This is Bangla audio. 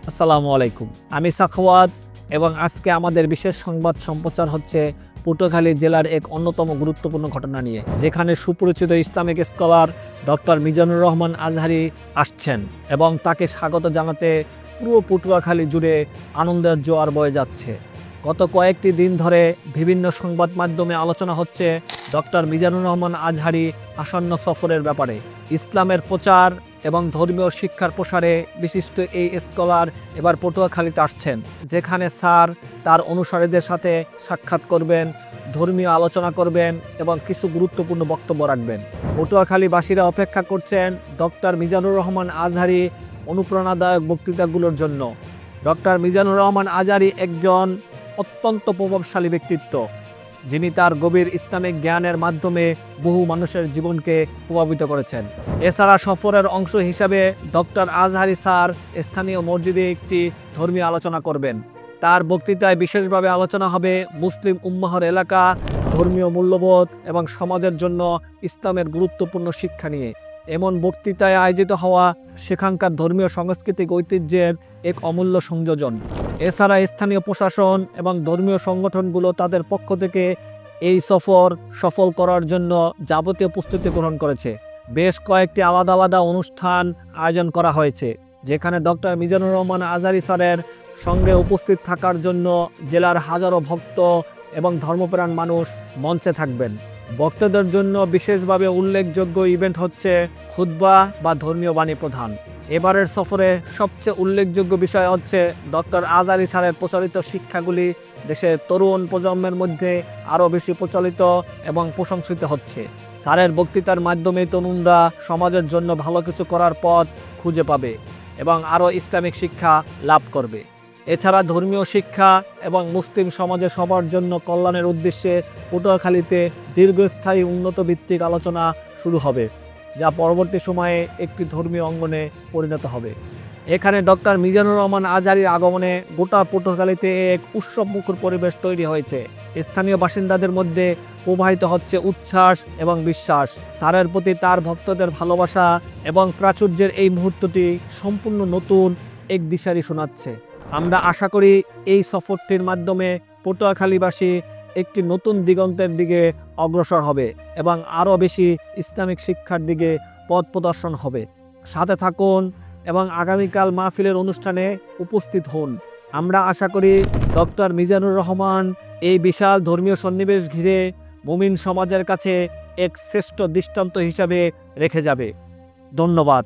আসসালামু আলাইকুম। আমি সাখাওয়াত এবং আজকে আমাদের বিশেষ সংবাদ সম্প্রচার হচ্ছে পটুয়াখালী জেলার এক অন্যতম গুরুত্বপূর্ণ ঘটনা নিয়ে, যেখানে সুপরিচিত Islamic scholar doctor Mizanur Rahman Azhari আসছেন এবং তাকে স্বাগত জানাতে পুরো পটুয়াখালী জুড়ে আনন্দের জোয়ার বয়ে যাচ্ছে। গত কয়েকটি দিন ধরে বিভিন্ন সংবাদ মাধ্যমে আলোচনা হচ্ছে ডক্টর মিজানুর রহমান আজহারি আসন্ন সফরের ব্যাপারে। ইসলামের প্রচার এবং ধর্মীয় শিক্ষার প্রসারে বিশিষ্ট এই স্কলার এবার পটুয়াখালীতে আসছেন, যেখানে স্যার তার অনুসারীদের সাথে সাক্ষাৎ করবেন, ধর্মীয় আলোচনা করবেন এবং কিছু গুরুত্বপূর্ণ বক্তব্য রাখবেন। পটুয়াখালীবাসীরা অপেক্ষা করছেন ডক্টর মিজানুর রহমান আজহারি অনুপ্রেরণাদায়ক বক্তৃতাগুলোর জন্য। ডক্টর মিজানুর রহমান আজহারি একজন অত্যন্ত প্রভাবশালী ব্যক্তিত্ব, যিনি তার গভীর ইসলামিক জ্ঞানের মাধ্যমে বহু মানুষের জীবনকে প্রভাবিত করেছেন। এছাড়া সফরের অংশ হিসাবে ডক্টর আজহারি স্যার স্থানীয় মসজিদে একটি ধর্মীয় আলোচনা করবেন। তার বক্তৃতায় বিশেষভাবে আলোচনা হবে মুসলিম উম্মাহর এলাকা, ধর্মীয় মূল্যবোধ এবং সমাজের জন্য ইসলামের গুরুত্বপূর্ণ শিক্ষা নিয়ে। এমন বক্তৃতায় আয়োজিত হওয়া সেখানকার ধর্মীয় সাংস্কৃতিক ঐতিহ্যের এক অমূল্য সংযোজন। এছাড়া স্থানীয় প্রশাসন এবং ধর্মীয় সংগঠনগুলো তাদের পক্ষ থেকে এই সফর সফল করার জন্য যাবতীয় প্রস্তুতি গ্রহণ করেছে। বেশ কয়েকটি আলাদা আলাদা অনুষ্ঠান আয়োজন করা হয়েছে, যেখানে ডক্টর মিজানুর রহমান আজহারি স্যারের সঙ্গে উপস্থিত থাকার জন্য জেলার হাজারো ভক্ত এবং ধর্মপ্রাণ মানুষ মঞ্চে থাকবেন। বক্তাদের জন্য বিশেষভাবে উল্লেখযোগ্য ইভেন্ট হচ্ছে খুতবা বা ধর্মীয় বাণী প্রদান। এবারের সফরে সবচেয়ে উল্লেখযোগ্য বিষয় হচ্ছে ডক্টর আজহারি স্যারের প্রচলিত শিক্ষাগুলি দেশের তরুণ প্রজন্মের মধ্যে আরও বেশি প্রচলিত এবং প্রশংসিত হচ্ছে। স্যারের বক্তৃতার মাধ্যমে তরুণরা সমাজের জন্য ভালো কিছু করার পথ খুঁজে পাবে এবং আরও ইসলামিক শিক্ষা লাভ করবে। এছাড়া ধর্মীয় শিক্ষা এবং মুসলিম সমাজে সবার জন্য কল্যাণের উদ্দেশ্যে পটুয়াখালীতে দীর্ঘস্থায়ী উন্নত ভিত্তিক আলোচনা শুরু হবে, যা পরবর্তী সময়ে একটি ধর্মীয় অঙ্গনে পরিণত হবে। এখানে ডক্টর মিজানুর রহমান আজহারির আগমনে গোটা পটুয়াখালীতে এক উৎসবমুখর পরিবেশ তৈরি হয়েছে। স্থানীয় বাসিন্দাদের মধ্যে প্রবাহিত হচ্ছে উচ্ছ্বাস এবং বিশ্বাস। স্যারের প্রতি তার ভক্তদের ভালোবাসা এবং প্রাচুর্যের এই মুহূর্তটি সম্পূর্ণ নতুন এক দিশারি শোনাচ্ছে। আমরা আশা করি এই সফরটির মাধ্যমে পটুয়াখালীবাসী একটি নতুন দিগন্তের দিকে অগ্রসর হবে এবং আরও বেশি ইসলামিক শিক্ষার দিকে পথ প্রদর্শন হবে। সাথে থাকুন এবং আগামীকাল মাহফিলের অনুষ্ঠানে উপস্থিত হন। আমরা আশা করি ডক্টর মিজানুর রহমান এই বিশাল ধর্মীয় সন্নিবেশ ঘিরে মুমিন সমাজের কাছে এক শ্রেষ্ঠ দৃষ্টান্ত হিসাবে রেখে যাবে। ধন্যবাদ।